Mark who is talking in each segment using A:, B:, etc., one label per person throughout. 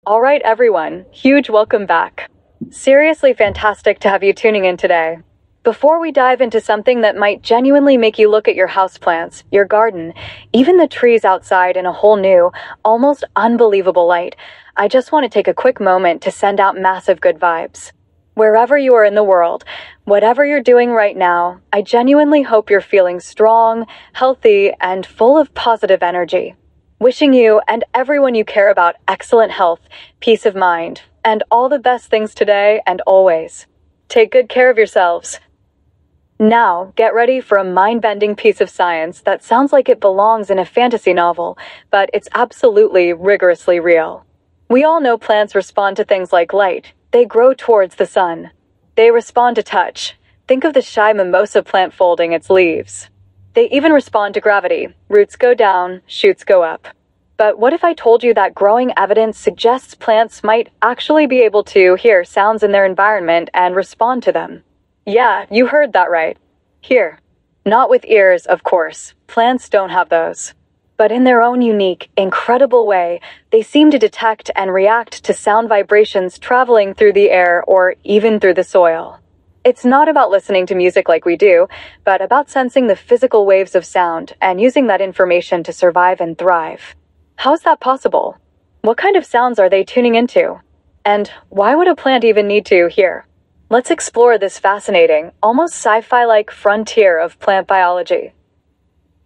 A: All right, everyone, huge welcome back. Seriously fantastic to have you tuning in today. Before we dive into something that might genuinely make you look at your houseplants, your garden, even the trees outside in a whole new, almost unbelievable light, I just want to take a quick moment to send out massive good vibes. Wherever you are in the world, whatever you're doing right now, I genuinely hope you're feeling strong, healthy, and full of positive energy. Wishing you and everyone you care about excellent health, peace of mind, and all the best things today and always. Take good care of yourselves. Now, get ready for a mind-bending piece of science that sounds like it belongs in a fantasy novel, but it's absolutely rigorously real. We all know plants respond to things like light. They grow towards the sun. They respond to touch. Think of the shy mimosa plant folding its leaves. They even respond to gravity. Roots go down, shoots go up. But what if I told you that growing evidence suggests plants might actually be able to hear sounds in their environment and respond to them? Yeah, you heard that right. Hear. Not with ears, of course. Plants don't have those. But in their own unique, incredible way, they seem to detect and react to sound vibrations traveling through the air or even through the soil. It's not about listening to music like we do, but about sensing the physical waves of sound and using that information to survive and thrive. How's that possible? What kind of sounds are they tuning into? And why would a plant even need to hear? Let's explore this fascinating, almost sci-fi-like frontier of plant biology.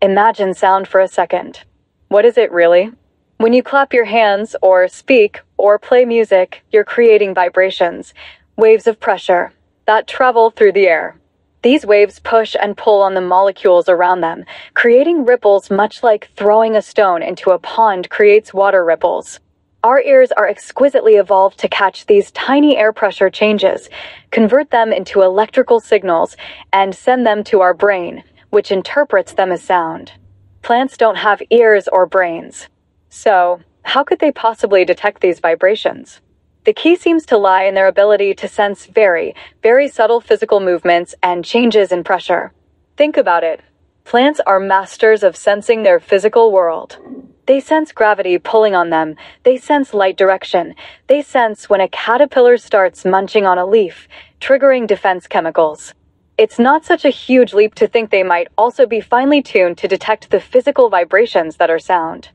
A: Imagine sound for a second. What is it really? When you clap your hands, or speak, or play music, you're creating vibrations, waves of pressure, that travel through the air. These waves push and pull on the molecules around them, creating ripples much like throwing a stone into a pond creates water ripples. Our ears are exquisitely evolved to catch these tiny air pressure changes, convert them into electrical signals, and send them to our brain, which interprets them as sound. Plants don't have ears or brains. So, how could they possibly detect these vibrations? The key seems to lie in their ability to sense very, very subtle physical movements and changes in pressure. Think about it. Plants are masters of sensing their physical world. They sense gravity pulling on them. They sense light direction. They sense when a caterpillar starts munching on a leaf, triggering defense chemicals. It's not such a huge leap to think they might also be finely tuned to detect the physical vibrations that are sound.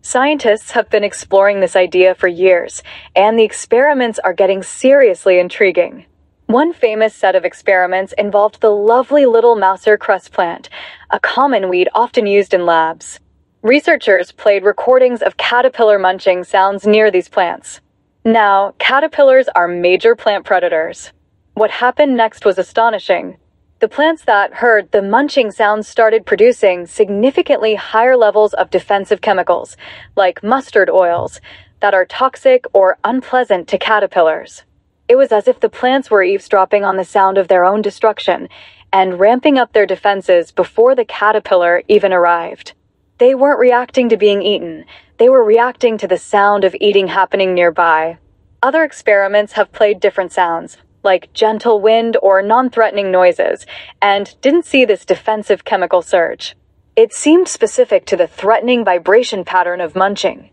A: Scientists have been exploring this idea for years, and the experiments are getting seriously intriguing. One famous set of experiments involved the lovely little mouser cress plant, a common weed often used in labs. Researchers played recordings of caterpillar munching sounds near these plants. Now, caterpillars are major plant predators. What happened next was astonishing. The plants that heard the munching sounds started producing significantly higher levels of defensive chemicals, like mustard oils, that are toxic or unpleasant to caterpillars. It was as if the plants were eavesdropping on the sound of their own destruction and ramping up their defenses before the caterpillar even arrived. They weren't reacting to being eaten. They were reacting to the sound of eating happening nearby. Other experiments have played different sounds, like gentle wind or non-threatening noises, and didn't see this defensive chemical surge. It seemed specific to the threatening vibration pattern of munching.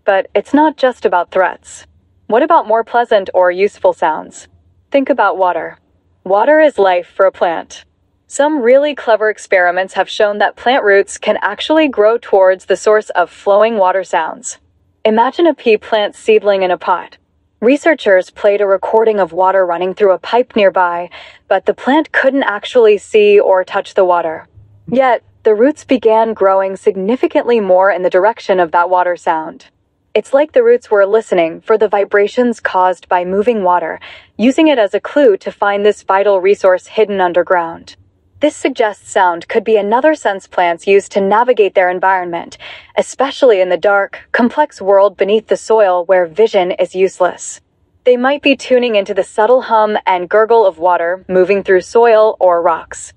A: But it's not just about threats. What about more pleasant or useful sounds? Think about water. Water is life for a plant. Some really clever experiments have shown that plant roots can actually grow towards the source of flowing water sounds. Imagine a pea plant seedling in a pot. Researchers played a recording of water running through a pipe nearby, but the plant couldn't actually see or touch the water. Yet, the roots began growing significantly more in the direction of that water sound. It's like the roots were listening for the vibrations caused by moving water, using it as a clue to find this vital resource hidden underground. This suggests sound could be another sense plants use to navigate their environment, especially in the dark, complex world beneath the soil where vision is useless. They might be tuning into the subtle hum and gurgle of water moving through soil or rocks.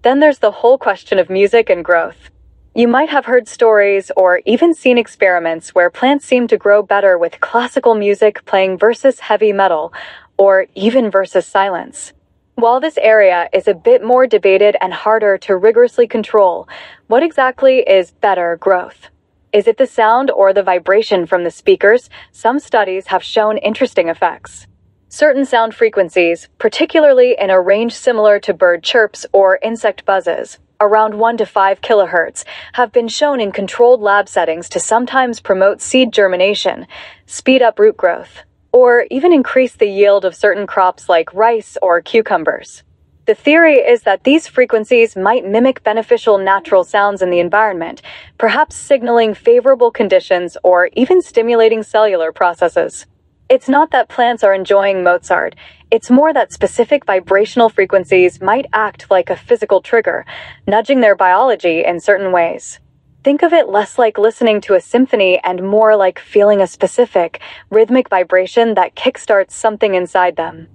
A: Then there's the whole question of music and growth. You might have heard stories or even seen experiments where plants seem to grow better with classical music playing versus heavy metal, or even versus silence. While this area is a bit more debated and harder to rigorously control, what exactly is better growth? Is it the sound or the vibration from the speakers? Some studies have shown interesting effects. Certain sound frequencies, particularly in a range similar to bird chirps or insect buzzes, around 1 to 5 kilohertz, have been shown in controlled lab settings to sometimes promote seed germination, speed up root growth, or even increase the yield of certain crops like rice or cucumbers. The theory is that these frequencies might mimic beneficial natural sounds in the environment, perhaps signaling favorable conditions or even stimulating cellular processes. It's not that plants are enjoying Mozart, it's more that specific vibrational frequencies might act like a physical trigger, nudging their biology in certain ways. Think of it less like listening to a symphony and more like feeling a specific, rhythmic vibration that kickstarts something inside them.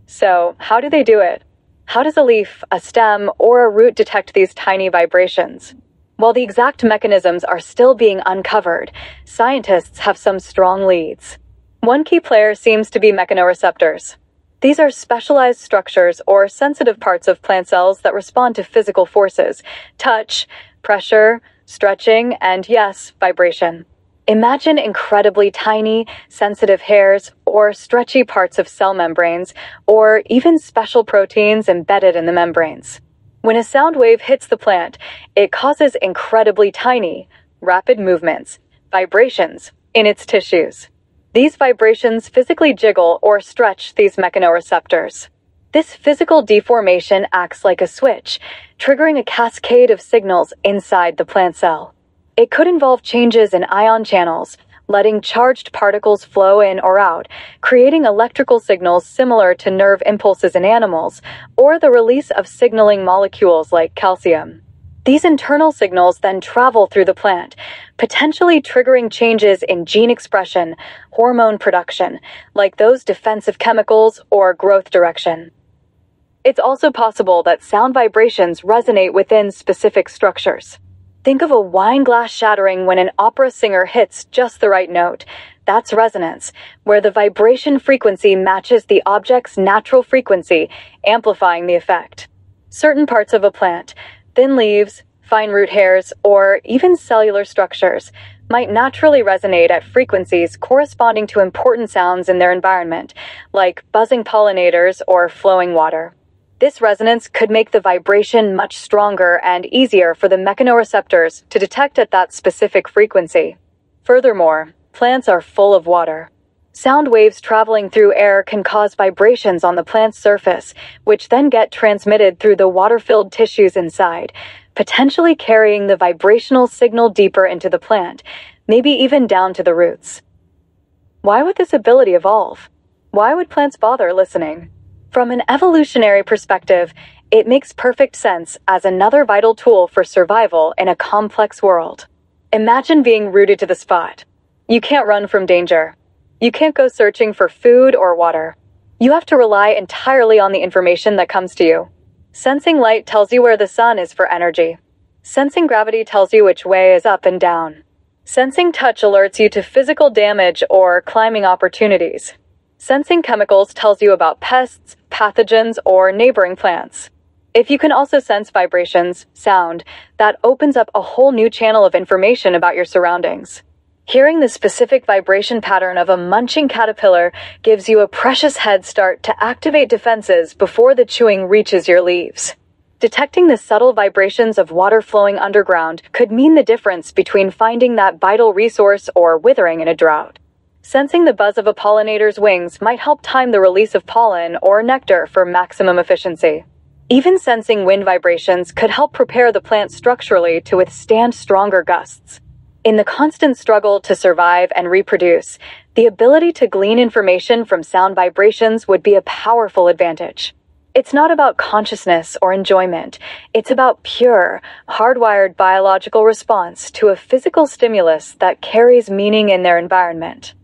A: So, how do they do it? How does a leaf, a stem, or a root detect these tiny vibrations? While the exact mechanisms are still being uncovered, scientists have some strong leads. One key player seems to be mechanoreceptors. These are specialized structures or sensitive parts of plant cells that respond to physical forces, touch, pressure, stretching, and yes, vibration. Imagine incredibly tiny, sensitive hairs, or stretchy parts of cell membranes, or even special proteins embedded in the membranes. When a sound wave hits the plant, it causes incredibly tiny, rapid movements, vibrations, in its tissues. These vibrations physically jiggle or stretch these mechanoreceptors. This physical deformation acts like a switch, triggering a cascade of signals inside the plant cell. It could involve changes in ion channels, letting charged particles flow in or out, creating electrical signals similar to nerve impulses in animals, or the release of signaling molecules like calcium. These internal signals then travel through the plant, potentially triggering changes in gene expression, hormone production, like those defensive chemicals, or growth direction. It's also possible that sound vibrations resonate within specific structures. Think of a wine glass shattering when an opera singer hits just the right note. That's resonance, where the vibration frequency matches the object's natural frequency, amplifying the effect. Certain parts of a plant, thin leaves, fine root hairs, or even cellular structures, might naturally resonate at frequencies corresponding to important sounds in their environment, like buzzing pollinators or flowing water. This resonance could make the vibration much stronger and easier for the mechanoreceptors to detect at that specific frequency. Furthermore, plants are full of water. Sound waves traveling through air can cause vibrations on the plant's surface, which then get transmitted through the water-filled tissues inside, potentially carrying the vibrational signal deeper into the plant, maybe even down to the roots. Why would this ability evolve? Why would plants bother listening? From an evolutionary perspective, it makes perfect sense as another vital tool for survival in a complex world. Imagine being rooted to the spot. You can't run from danger. You can't go searching for food or water. You have to rely entirely on the information that comes to you. Sensing light tells you where the sun is for energy. Sensing gravity tells you which way is up and down. Sensing touch alerts you to physical damage or climbing opportunities. Sensing chemicals tells you about pests, pathogens, or neighboring plants. If you can also sense vibrations, sound, that opens up a whole new channel of information about your surroundings. Hearing the specific vibration pattern of a munching caterpillar gives you a precious head start to activate defenses before the chewing reaches your leaves. Detecting the subtle vibrations of water flowing underground could mean the difference between finding that vital resource or withering in a drought. Sensing the buzz of a pollinator's wings might help time the release of pollen or nectar for maximum efficiency. Even sensing wind vibrations could help prepare the plant structurally to withstand stronger gusts. In the constant struggle to survive and reproduce, the ability to glean information from sound vibrations would be a powerful advantage. It's not about consciousness or enjoyment. It's about pure, hardwired biological response to a physical stimulus that carries meaning in their environment.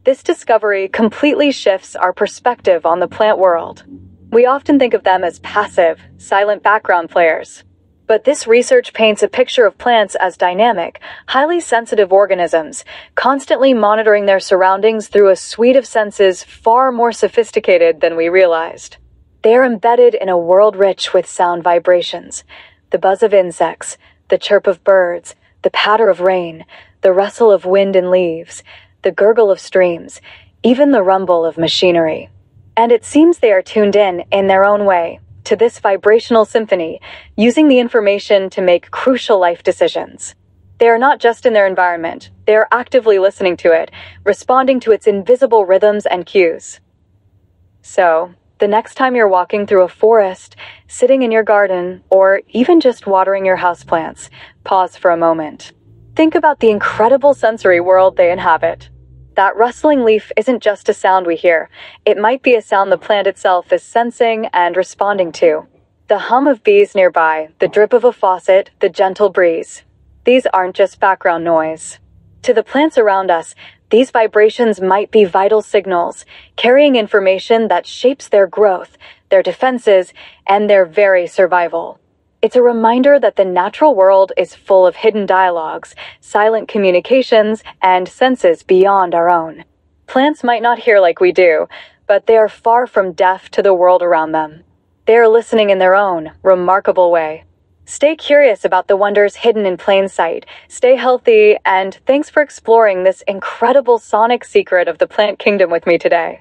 A: This discovery completely shifts our perspective on the plant world. We often think of them as passive, silent background players. But this research paints a picture of plants as dynamic, highly sensitive organisms, constantly monitoring their surroundings through a suite of senses far more sophisticated than we realized. They are embedded in a world rich with sound vibrations: the buzz of insects, the chirp of birds, the patter of rain, the rustle of wind and leaves, the gurgle of streams, even the rumble of machinery. And it seems they are tuned in their own way, to this vibrational symphony, using the information to make crucial life decisions. They are not just in their environment, they are actively listening to it, responding to its invisible rhythms and cues. So, the next time you're walking through a forest, sitting in your garden, or even just watering your houseplants, pause for a moment. Think about the incredible sensory world they inhabit. That rustling leaf isn't just a sound we hear. It might be a sound the plant itself is sensing and responding to. The hum of bees nearby, the drip of a faucet, the gentle breeze. These aren't just background noise. To the plants around us, these vibrations might be vital signals, carrying information that shapes their growth, their defenses, and their very survival. It's a reminder that the natural world is full of hidden dialogues, silent communications, and senses beyond our own. Plants might not hear like we do, but they are far from deaf to the world around them. They are listening in their own, remarkable way. Stay curious about the wonders hidden in plain sight, stay healthy, and thanks for exploring this incredible sonic secret of the plant kingdom with me today.